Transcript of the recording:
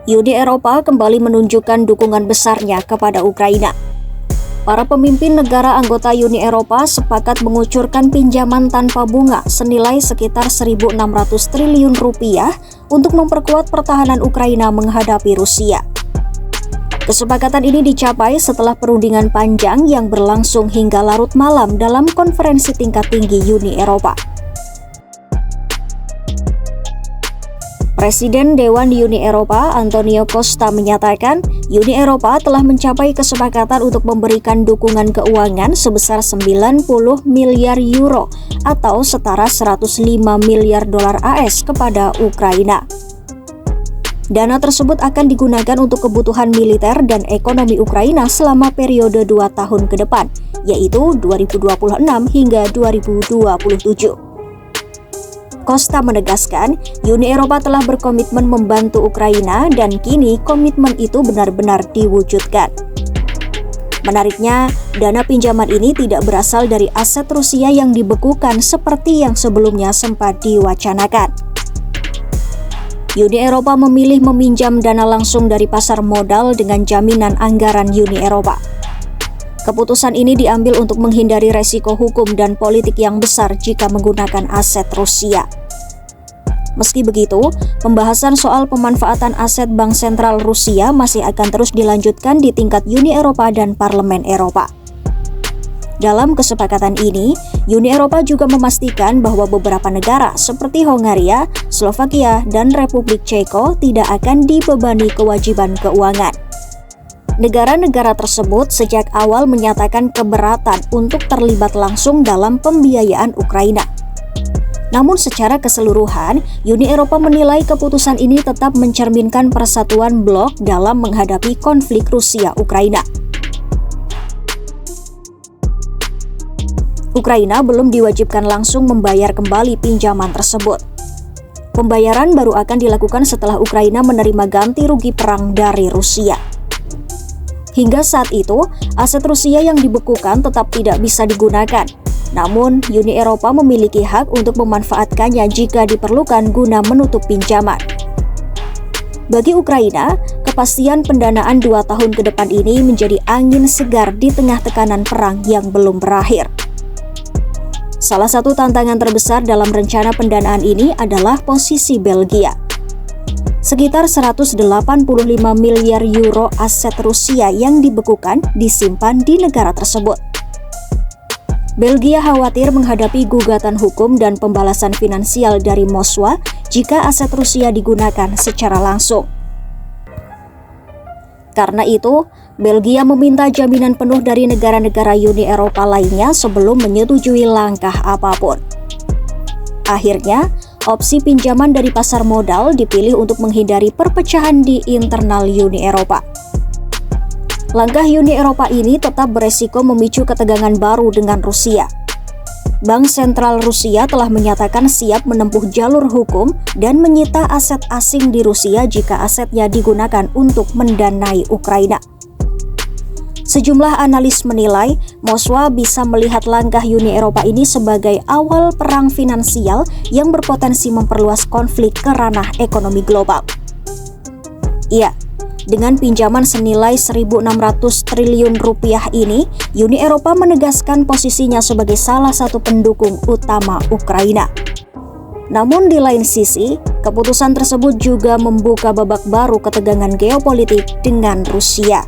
Uni Eropa kembali menunjukkan dukungan besarnya kepada Ukraina. Para pemimpin negara anggota Uni Eropa sepakat mengucurkan pinjaman tanpa bunga senilai sekitar 1.600 triliun rupiah untuk memperkuat pertahanan Ukraina menghadapi Rusia. Kesepakatan ini dicapai setelah perundingan panjang yang berlangsung hingga larut malam dalam konferensi tingkat tinggi Uni Eropa. Presiden Dewan Uni Eropa Antonio Costa menyatakan Uni Eropa telah mencapai kesepakatan untuk memberikan dukungan keuangan sebesar 90 miliar euro atau setara 105 miliar dolar AS kepada Ukraina. Dana tersebut akan digunakan untuk kebutuhan militer dan ekonomi Ukraina selama periode 2 tahun ke depan, yaitu 2026 hingga 2027. Costa menegaskan, Uni Eropa telah berkomitmen membantu Ukraina dan kini komitmen itu benar-benar diwujudkan. Menariknya, dana pinjaman ini tidak berasal dari aset Rusia yang dibekukan seperti yang sebelumnya sempat diwacanakan. Uni Eropa memilih meminjam dana langsung dari pasar modal dengan jaminan anggaran Uni Eropa. Keputusan ini diambil untuk menghindari resiko hukum dan politik yang besar jika menggunakan aset Rusia. Meski begitu, pembahasan soal pemanfaatan aset Bank Sentral Rusia masih akan terus dilanjutkan di tingkat Uni Eropa dan Parlemen Eropa. Dalam kesepakatan ini, Uni Eropa juga memastikan bahwa beberapa negara seperti Hongaria, Slovakia, dan Republik Ceko tidak akan dibebani kewajiban keuangan. Negara-negara tersebut sejak awal menyatakan keberatan untuk terlibat langsung dalam pembiayaan Ukraina. Namun secara keseluruhan, Uni Eropa menilai keputusan ini tetap mencerminkan persatuan blok dalam menghadapi konflik Rusia-Ukraina. Ukraina belum diwajibkan langsung membayar kembali pinjaman tersebut. Pembayaran baru akan dilakukan setelah Ukraina menerima ganti rugi perang dari Rusia. Hingga saat itu, aset Rusia yang dibekukan tetap tidak bisa digunakan. Namun, Uni Eropa memiliki hak untuk memanfaatkannya jika diperlukan guna menutup pinjaman. Bagi Ukraina, kepastian pendanaan 2 tahun ke depan ini menjadi angin segar di tengah tekanan perang yang belum berakhir. Salah satu tantangan terbesar dalam rencana pendanaan ini adalah posisi Belgia. Sekitar 185 miliar euro aset Rusia yang dibekukan disimpan di negara tersebut. Belgia khawatir menghadapi gugatan hukum dan pembalasan finansial dari Moskwa jika aset Rusia digunakan secara langsung. Karena itu, Belgia meminta jaminan penuh dari negara-negara Uni Eropa lainnya sebelum menyetujui langkah apapun. Akhirnya, opsi pinjaman dari pasar modal dipilih untuk menghindari perpecahan di internal Uni Eropa. Langkah Uni Eropa ini tetap beresiko memicu ketegangan baru dengan Rusia. Bank Sentral Rusia telah menyatakan siap menempuh jalur hukum dan menyita aset asing di Rusia jika asetnya digunakan untuk mendanai Ukraina. Sejumlah analis menilai, Moskwa bisa melihat langkah Uni Eropa ini sebagai awal perang finansial yang berpotensi memperluas konflik ke ranah ekonomi global. Iya, dengan pinjaman senilai 1.600 triliun rupiah ini, Uni Eropa menegaskan posisinya sebagai salah satu pendukung utama Ukraina. Namun di lain sisi, keputusan tersebut juga membuka babak baru ketegangan geopolitik dengan Rusia.